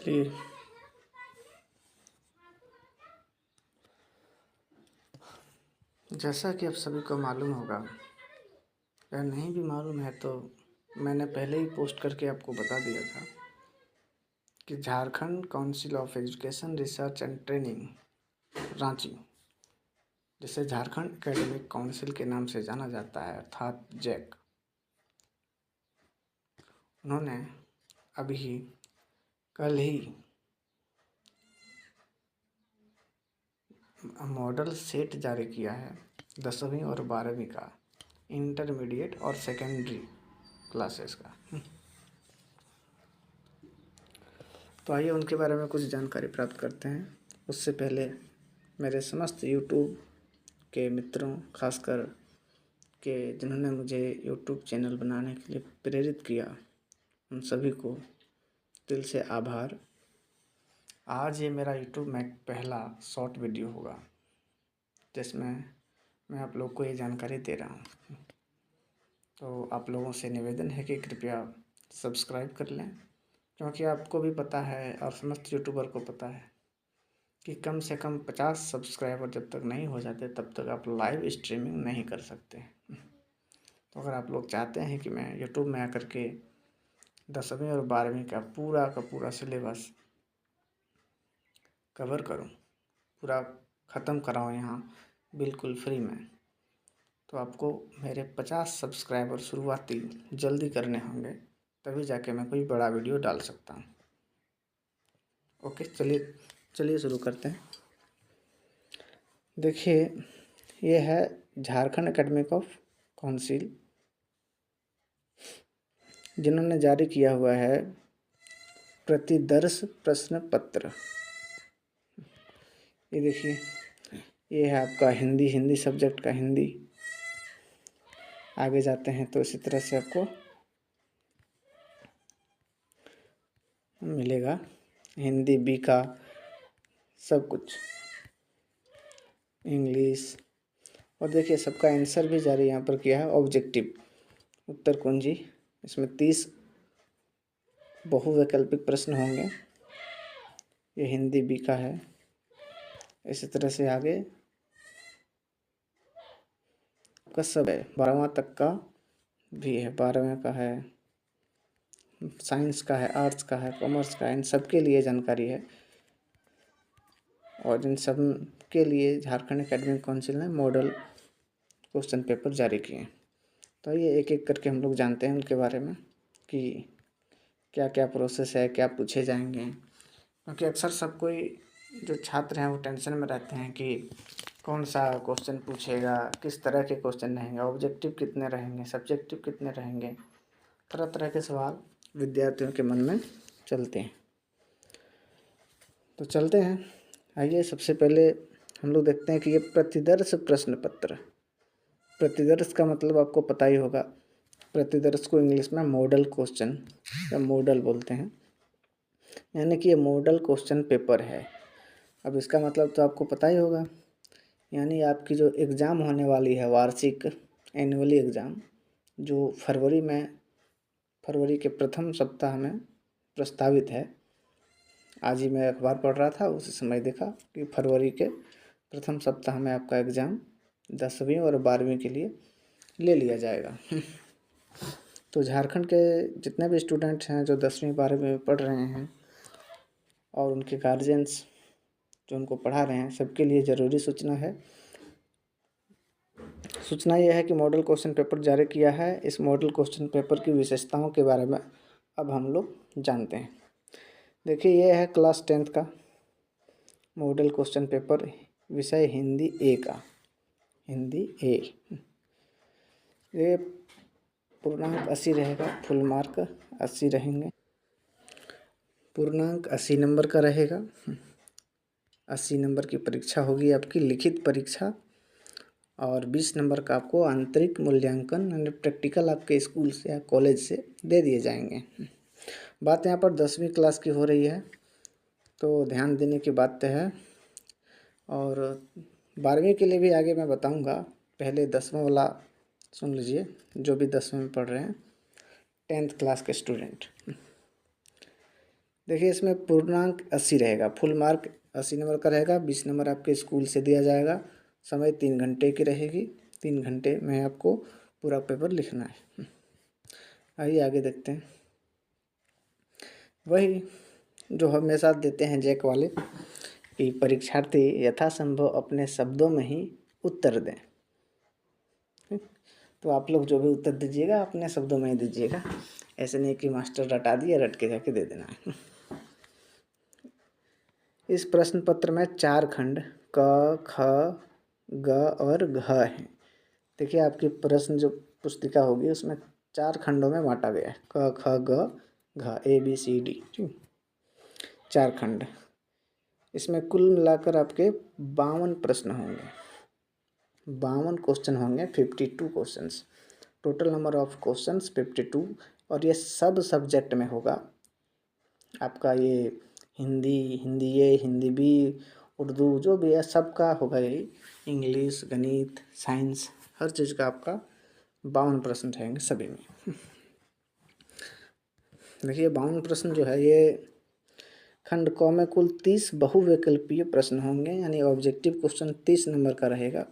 चलिए, जैसा कि आप सभी को मालूम होगा या नहीं भी मालूम है तो मैंने पहले ही पोस्ट करके आपको बता दिया था कि Jharkhand council of education research and training Ranchi, जिसे झारखंड एकेडमिक काउंसिल के नाम से जाना जाता है अर्थात जैक, उन्होंने अभी कल ही मॉडल सेट जारी किया है 10वीं और 12वीं का, इंटरमीडिएट और सेकेंडरी क्लासेस का। तो आइए उनके बारे में कुछ जानकारी प्राप्त करते हैं। उससे पहले मेरे समस्त यूट्यूब के मित्रों, खासकर के जिन्होंने मुझे यूट्यूब चैनल बनाने के लिए प्रेरित किया, उन सभी को दिल से आभार। आज ये मेरा यूट्यूब में पहला शॉर्ट वीडियो होगा जिसमें मैं आप लोग को ये जानकारी दे रहा हूँ। तो आप लोगों से निवेदन है कि कृपया सब्सक्राइब कर लें, क्योंकि आपको भी पता है और समस्त यूट्यूबर को पता है कि कम से कम 50 सब्सक्राइबर जब तक नहीं हो जाते तब तक आप लाइव स्ट्रीमिंग नहीं कर सकते। तो अगर आप लोग चाहते हैं कि मैं यूट्यूब में आकर के 10वीं और 12वीं का पूरा सिलेबस कवर करूं, पूरा ख़त्म कराऊं यहाँ बिल्कुल फ्री में, तो आपको मेरे 50 सब्सक्राइबर शुरुआती जल्दी करने होंगे, तभी जाके मैं कोई बड़ा वीडियो डाल सकता हूँ। ओके, चलिए शुरू करते हैं। देखिए, ये है झारखंड एकेडमिक ऑफ काउंसिल, जिन्होंने जारी किया हुआ है प्रतिदर्श प्रश्न पत्र। ये देखिए, ये है आपका हिंदी सब्जेक्ट का हिंदी। आगे जाते हैं तो इसी तरह से आपको मिलेगा हिंदी बी का सब कुछ, इंग्लिश, और देखिए सबका आंसर भी जारी यहाँ पर किया है। ऑब्जेक्टिव उत्तर कुंजी, इसमें 30 बहुवैकल्पिक प्रश्न होंगे। ये हिंदी बी का है। इसी तरह से आगे का सब है, 12वां तक का भी है, 12वें का है, साइंस का है, आर्ट्स का है, कॉमर्स का है, इन सब के लिए जानकारी है। और इन सब के लिए झारखंड एकेडमिक काउंसिल ने मॉडल क्वेश्चन पेपर जारी किए हैं। तो ये एक एक करके हम लोग जानते हैं उनके बारे में कि क्या क्या प्रोसेस है, क्या पूछे जाएंगे, क्योंकि अक्सर सब कोई जो छात्र हैं वो टेंशन में रहते हैं कि कौन सा क्वेश्चन पूछेगा, किस तरह के क्वेश्चन रहेंगे, ऑब्जेक्टिव कितने रहेंगे, सब्जेक्टिव कितने रहेंगे, तरह तरह के सवाल विद्यार्थियों के मन में चलते हैं। तो चलते हैं, आइए सबसे पहले हम लोग देखते हैं कि ये प्रतिदर्श प्रश्न पत्र। प्रतिदर्श का मतलब आपको पता ही होगा, प्रतिदर्श को इंग्लिश में मॉडल क्वेश्चन या मॉडल बोलते हैं, यानी कि ये मॉडल क्वेश्चन पेपर है। अब इसका मतलब तो आपको पता ही होगा, यानी आपकी जो एग्ज़ाम होने वाली है वार्षिक एनुअली एग्ज़ाम, जो फरवरी के प्रथम सप्ताह में प्रस्तावित है। आज ही मैं अखबार पढ़ रहा था, उसी समय देखा कि फरवरी के प्रथम सप्ताह में आपका एग्ज़ाम 10वीं और 12वीं के लिए ले लिया जाएगा। तो झारखंड के जितने भी स्टूडेंट्स हैं जो 10वीं 12वीं में पढ़ रहे हैं और उनके गार्जियंस जो उनको पढ़ा रहे हैं, सबके लिए ज़रूरी सूचना है। सूचना यह है कि मॉडल क्वेश्चन पेपर जारी किया है। इस मॉडल क्वेश्चन पेपर की विशेषताओं के बारे में अब हम लोग जानते हैं। देखिए, ये है क्लास 10th का मॉडल क्वेश्चन पेपर, विषय हिंदी ए का, हिंदी ए। ये पूर्णांक 80 रहेगा, फुल मार्क 80 रहेंगे। पूर्णांक 80 नंबर का रहेगा। 80 नंबर की परीक्षा होगी आपकी, लिखित परीक्षा, और 20 नंबर का आपको आंतरिक मूल्यांकन यानी प्रैक्टिकल आपके स्कूल से या कॉलेज से दे दिए जाएंगे। बात यहाँ पर 10वीं क्लास की हो रही है, तो ध्यान देने की बात है। और 12वीं के लिए भी आगे मैं बताऊंगा, पहले 10वां वाला सुन लीजिए, जो भी 10वीं में पढ़ रहे हैं, 10th क्लास के स्टूडेंट। देखिए इसमें पूर्णांक 80 रहेगा, फुल मार्क 80 नंबर का रहेगा। 20 नंबर आपके स्कूल से दिया जाएगा। समय 3 घंटे की रहेगी। 3 घंटे में आपको पूरा पेपर लिखना है। आइए आगे देखते हैं। वही जो हमेशा देते हैं जैक वाले कि परीक्षार्थी यथासंभव अपने शब्दों में ही उत्तर दें। तो आप लोग जो भी उत्तर दीजिएगा अपने शब्दों में ही दीजिएगा, ऐसे नहीं कि मास्टर रटा दिया, रट के जाके दे देना है। इस प्रश्न पत्र में 4 खंड क, ख, ग और घ हैं। देखिए आपकी प्रश्न जो पुस्तिका होगी उसमें 4 खंडों में बांटा गया है, क, ख, ग, घ, ABCD, ठीक, 4 खंड। इसमें कुल मिलाकर आपके 52 प्रश्न होंगे, 52 क्वेश्चन होंगे, 52 questions. Total number of questions 52। और ये सब सब्जेक्ट में होगा आपका। ये हिंदी ए, हिंदी बी, उर्दू जो भी है सबका होगा यही। इंग्लिश, गणित, साइंस, हर चीज़ का आपका 52 प्रश्न रहेंगे सभी में। देखिए 52 प्रश्न जो है ये खंड क में कुल 30 बहुविकल्पीय प्रश्न होंगे, यानी ऑब्जेक्टिव क्वेश्चन 30 नंबर का रहेगा।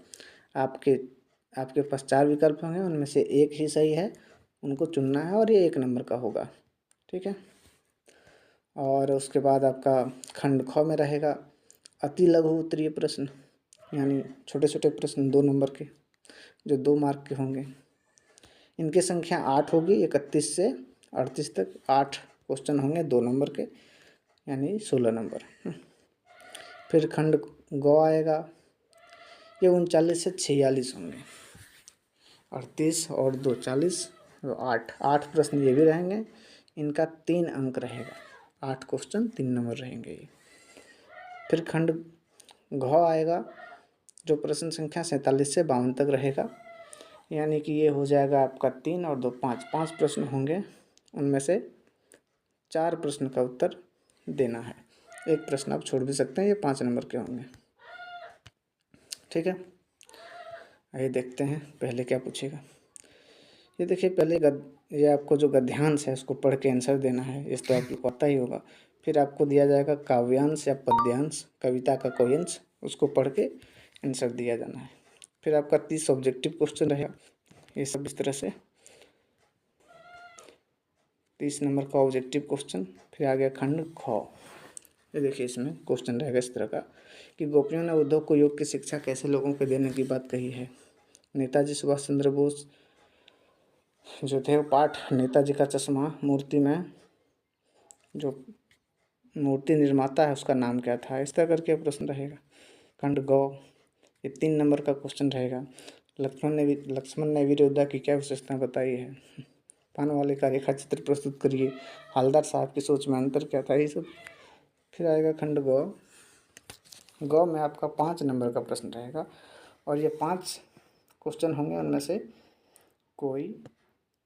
आपके पास 4 विकल्प होंगे, उनमें से एक ही सही है, उनको चुनना है और ये 1 नंबर का होगा, ठीक है। और उसके बाद आपका खंड ख में रहेगा अति लघु उत्तरीय प्रश्न, यानी छोटे छोटे प्रश्न 2 नंबर के, जो 2 मार्क के होंगे। इनकी संख्या 8 होगी, 31 से 38 तक 8 क्वेश्चन होंगे 2 नंबर के, यानी 16 नंबर। फिर खंड ग आएगा, ये 39 से 46 होंगे, 38 और 2 40, तो 8 प्रश्न ये भी रहेंगे। इनका 3 अंक रहेगा, 8 क्वेश्चन 3 नंबर रहेंगे ये। फिर खंड घ आएगा, जो प्रश्न संख्या 47 से 52 तक रहेगा, यानी कि ये हो जाएगा आपका 3 और 2 5 प्रश्न होंगे, उनमें से 4 प्रश्न का उत्तर देना है। एक प्रश्न आप छोड़ भी सकते हैं, ये 5 नंबर के होंगे, ठीक है। आइए देखते हैं पहले क्या पूछेगा। ये देखिए पहले ये आपको जो गद्यांश है उसको पढ़ के आंसर देना है, इस तो आपको पता ही होगा। फिर आपको दिया जाएगा काव्यांश या पद्यांश, कविता का कोई अंश, उसको पढ़ के आंसर दिया जाना है। फिर आपका 30 ऑब्जेक्टिव क्वेश्चन रहेगा, ये सब इस तरह से 30 नंबर का ऑब्जेक्टिव क्वेश्चन। फिर आ गया खंड ख, ये देखिए इसमें क्वेश्चन रहेगा इस तरह का कि गोपियों ने उद्धव को योग की शिक्षा कैसे लोगों को देने की बात कही है। नेताजी सुभाष चंद्र बोस जो थे वो पाठ नेताजी का चश्मा मूर्ति में, जो मूर्ति निर्माता है उसका नाम क्या था, इस तरह करके प्रश्न रहेगा। खंड गौ, ये 3 नंबर का क्वेश्चन रहेगा। लक्ष्मण ने वीर योद्धा की क्या विशेषताएं बताई है। पान वाले का रेखा चित्र प्रस्तुत करिए, हवलदार साहब की सोच में अंतर क्या था, ये सब। फिर आएगा खंड गौ में आपका 5 नंबर का प्रश्न रहेगा, और ये 5 क्वेश्चन होंगे, उनमें से कोई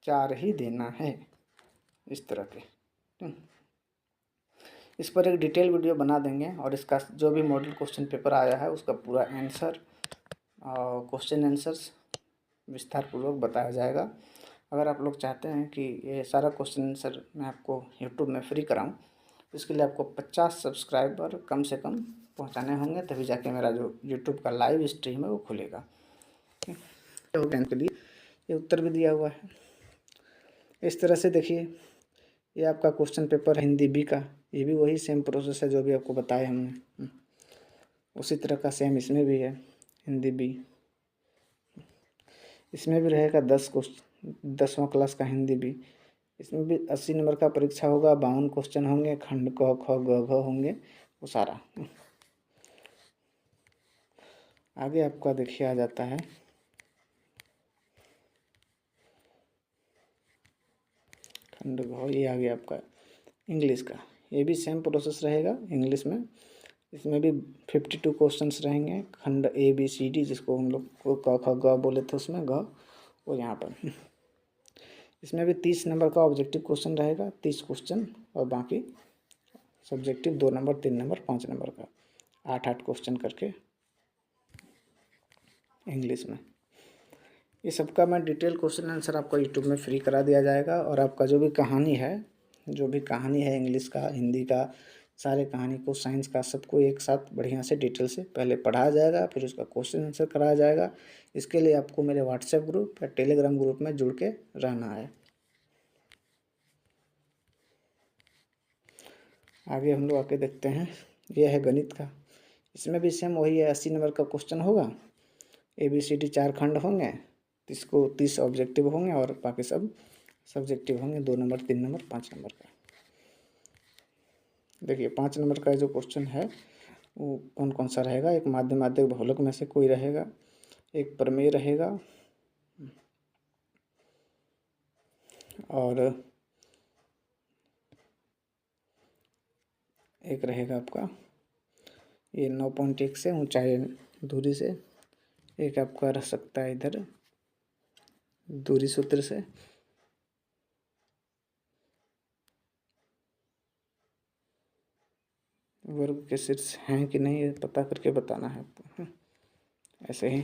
4 ही देना है, इस तरह के। इस पर एक डिटेल वीडियो बना देंगे, और इसका जो भी मॉडल क्वेश्चन पेपर आया है उसका पूरा आंसर और क्वेश्चन आंसर्स विस्तार पूर्वक बताया जाएगा। अगर आप लोग चाहते हैं कि ये सारा क्वेश्चन आंसर मैं आपको यूट्यूब में फ्री कराऊं, इसके लिए आपको 50 सब्सक्राइबर कम से कम पहुंचाने होंगे, तभी जाके मेरा जो यूट्यूब का लाइव स्ट्रीम है वो खुलेगा। के लिए ये उत्तर भी दिया हुआ है इस तरह से। देखिए ये आपका क्वेश्चन पेपर हिंदी बी का, ये भी वही सेम प्रोसेस है जो भी आपको बताया हमने, उसी तरह का सेम इसमें भी है हिंदी बी। इसमें भी रहेगा 10 क्वेश्चन, 10वां क्लास का हिंदी बी। इसमें भी 80 नंबर का परीक्षा होगा, 52 क्वेश्चन होंगे, खंड क ख ग घ होंगे, वो सारा। आगे आपका देखिए आ जाता है खंड घ, ये आ गया आपका इंग्लिश का। ये भी सेम प्रोसेस रहेगा इंग्लिश में। इसमें भी 52 क्वेश्चंस रहेंगे, खंड ABCD जिसको हम लोग को क ख ग बोले थे, उसमें ग वो यहाँ पर। इसमें भी 30 नंबर का ऑब्जेक्टिव क्वेश्चन रहेगा, 30 क्वेश्चन, और बाकी सब्जेक्टिव 2 नंबर 3 नंबर 5 नंबर का, 8 क्वेश्चन करके इंग्लिश में। ये सबका मैं डिटेल क्वेश्चन आंसर आपको यूट्यूब में फ्री करा दिया जाएगा। और आपका जो भी कहानी है जो भी कहानी है इंग्लिश का, हिंदी का, सारे कहानी को, साइंस का, सबको एक साथ बढ़िया से डिटेल से पहले पढ़ाया जाएगा, फिर उसका क्वेश्चन आंसर कराया जाएगा। इसके लिए आपको मेरे व्हाट्सएप ग्रुप या टेलीग्राम ग्रुप में जुड़ के रहना है। आगे हम लोग आके देखते हैं, यह है गणित का। इसमें भी सेम वही है, 80 नंबर का क्वेश्चन होगा। ABCD 4 खंड होंगे, 30 ऑब्जेक्टिव होंगे और बाकी सब सब्जेक्टिव होंगे, 2 नंबर, 3 नंबर, 5 नंबर का। देखिए 5 नंबर का जो क्वेश्चन है वो कौन कौन सा रहेगा। एक माध्यमाध्य बहुलक में से कोई रहेगा, एक प्रमेय रहेगा, और एक रहेगा आपका ये 9.1 से ऊंचाई दूरी से, एक आपका रह सकता है इधर दूरी सूत्र से, वर्ग के शीर्ष हैं कि नहीं ये पता करके बताना है आपको। ऐसे ही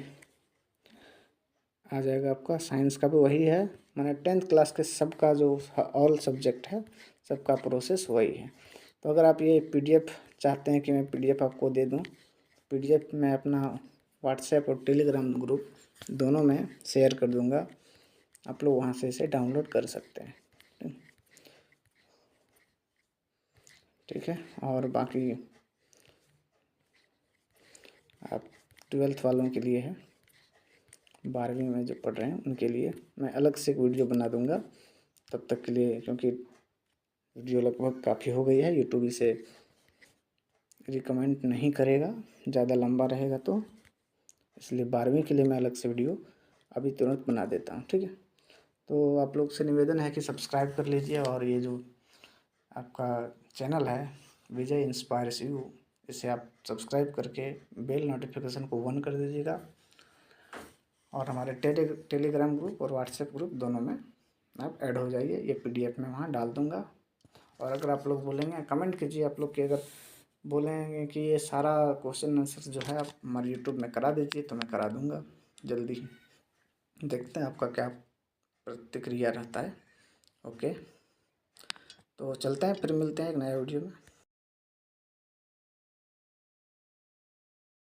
आ जाएगा आपका। साइंस का भी वही है, मैंने 10th क्लास के सबका जो ऑल सब्जेक्ट है सबका प्रोसेस वही है। तो अगर आप ये PDF चाहते हैं कि मैं PDF आपको दे दूं, PDF मैं अपना व्हाट्सएप और टेलीग्राम ग्रुप दोनों में शेयर कर दूंगा, आप लोग वहाँ से इसे डाउनलोड कर सकते हैं। ठीक है। और बाकी आप 12th वालों के लिए है, 12वीं में जो पढ़ रहे हैं उनके लिए मैं अलग से एक वीडियो बना दूंगा तब तक के लिए, क्योंकि वीडियो लगभग काफ़ी हो गई है, यूट्यूब इसे रिकमेंड नहीं करेगा, ज़्यादा लंबा रहेगा तो, इसलिए 12वीं के लिए मैं अलग से वीडियो अभी तुरंत बना देता हूँ। ठीक है। तो आप लोग से निवेदन है कि सब्सक्राइब कर लीजिए, और ये जो आपका चैनल है विजय इंस्पायर्स यू, इसे आप सब्सक्राइब करके बेल नोटिफिकेशन को ऑन कर दीजिएगा, और हमारे टेलीग्राम ग्रुप और व्हाट्सएप ग्रुप दोनों में आप ऐड हो जाइए। ये PDF मैं वहाँ डाल दूँगा। और अगर आप लोग बोलेंगे, कमेंट कीजिए आप लोग कि अगर बोलेंगे कि ये सारा क्वेश्चन आंसर जो है आप हमारे यूट्यूब में करा दीजिए, तो मैं करा दूँगा जल्दी ही। देखते हैं आपका क्या प्रतिक्रिया रहता है। ओके, तो चलते हैं, फिर मिलते हैं एक नया वीडियो में।